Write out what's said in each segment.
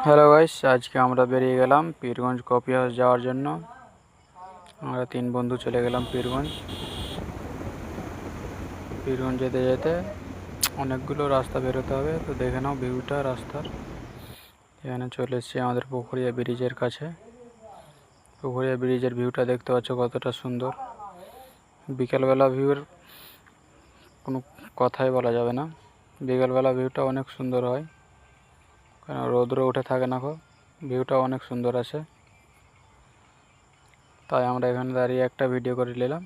Hello guys, আজকে আমরা বেরিয়ে গেলাম পীরগঞ্জ কফি হাউস যাওয়ার জন্য। আমরা 3 বন্ধু চলে গেলাম পীরগঞ্জ। পীরগঞ্জ যেতে যেতে অনেকগুলো রাস্তা বেরোতে হবে, তো দেখে নাও ভিউটা রাস্তার। এখানে চলে এসেছি আমাদের পুকুরিয়া ব্রিজের কাছে। পুকুরিয়া ব্রিজের ভিউটা দেখতে পাচ্ছ কতটা সুন্দর। বিকেলবেলা ভিউর কোনো কথাই বলা যাবে না। বিকেলবেলা ভিউটা অনেক সুন্দর হয়, কারণ রৌদ্র উঠে থাকে না, ভিউটা অনেক সুন্দর আছে। তাই আমরা এখানে দাঁড়িয়ে একটা ভিডিও করে নিলাম।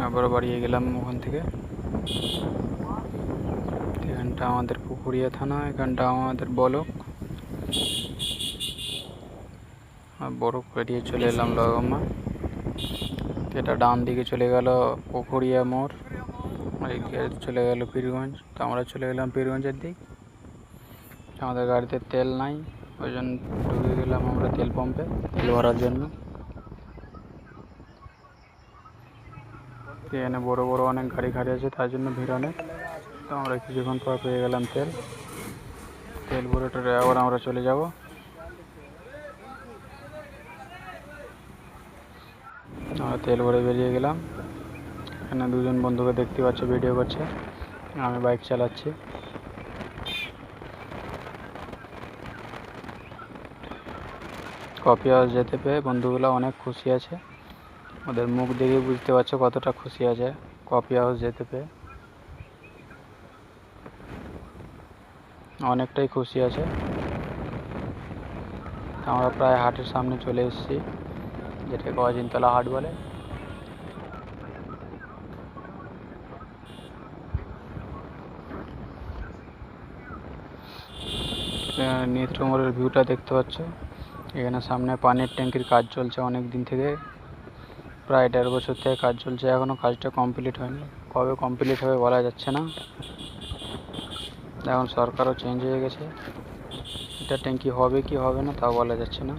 আবার বাড়িয়ে গেলাম ওখান থেকে। এখানটা আমাদের পুকুরিয়া থানা, এখানটা আমাদের বলক। বরক পেরিয়ে চলে এলাম লগমা। এটা ডান দিকে চলে গেল পুকুরিয়া মোড়, আর এদিকে চলে গেল পীরগঞ্জ। তো আমরা চলে গেলাম পীরগঞ্জের দিক। আমাদের গাড়িতে তেল নাই, ওই জন্য ঢুকে গেলাম আমরা তেল পাম্পে তেল ভরার জন্য। এখানে বড় বড় অনেক গাড়ি খাড়ি আছে, তার জন্য ভিড় অনেক। তো আমরা কিছুক্ষণ পর পেয়ে গেলাম তেল ভরে আবার আমরা চলে যাব। আমরা তেল ভরে বেরিয়ে গেলাম। এখানে দুজন বন্ধুকে দেখতে পাচ্ছ ভিডিও করছে, আমি বাইক চালাচ্ছি। কফি হাউস যেতে পেয়ে বন্ধুগুলো অনেক খুশি আছে। ওদের মুখ দেখে বুঝতে পারছো কতটা খুশি আছে কফি হাউস যেতে পেয়ে। অনেকটাই খুশি আছে। আমরা প্রায় হাটের সামনে চলে এসেছি, যেটাকে অজিনতলা হাট বলে। নেত্র মোড়ের ভিউটা দেখতে পাচ্ছ। এখানে সামনে পানির ট্যাঙ্কির কাজ চলছে অনেক দিন থেকে, প্রায় 1.5 বছর থেকে কাজ চলছে। এখনও কাজটা কমপ্লিট হয়নি, কবে কমপ্লিট হবে বলা যাচ্ছে না। এখন সরকারও চেঞ্জ হয়ে গেছে, এটা ট্যাঙ্কি হবে কি হবে না তাও বলা যাচ্ছে না।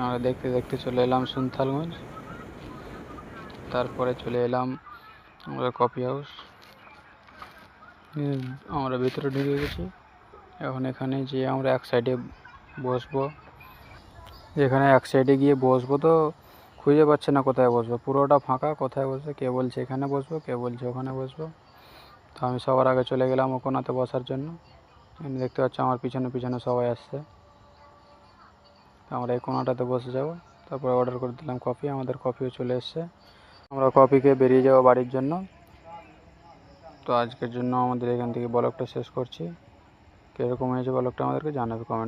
আমরা দেখতে দেখতে চলে এলাম সুনথালগঞ্জ, তারপরে চলে এলাম আমরা কফি হাউস। আমরা ভিতরে ঢুকে গেছি। এখন এখানে যে আমরা এক সাইডে বসবো, যেখানে এক সাইডে গিয়ে বসবো তো খুঁজে পাচ্ছে না কোথায় বসবো, পুরোটা ফাঁকা। কোথায় বসবো, কে বলছে এখানে বসবো, কে বলছে ওখানে বসবো। তো আমি সবার আগে চলে গেলাম ও কোনাতে বসার জন্য। দেখতে পাচ্ছ আমার পিছনে পিছনে সবাই আসছে। আমরা এই কোনাটাতে বসে যাব। তারপরে অর্ডার করে দিলাম কফি, আমাদের কফিও চলে এসছে। আমরা কফি খেয়ে বেরিয়ে যাবো বাড়ির জন্য। তো আজকের জন্য আমাদের এখান থেকে ব্লগটা শেষ করছি। কীরকম হয়েছে ব্লগটা আমাদেরকে জানাবে কমেন্ট।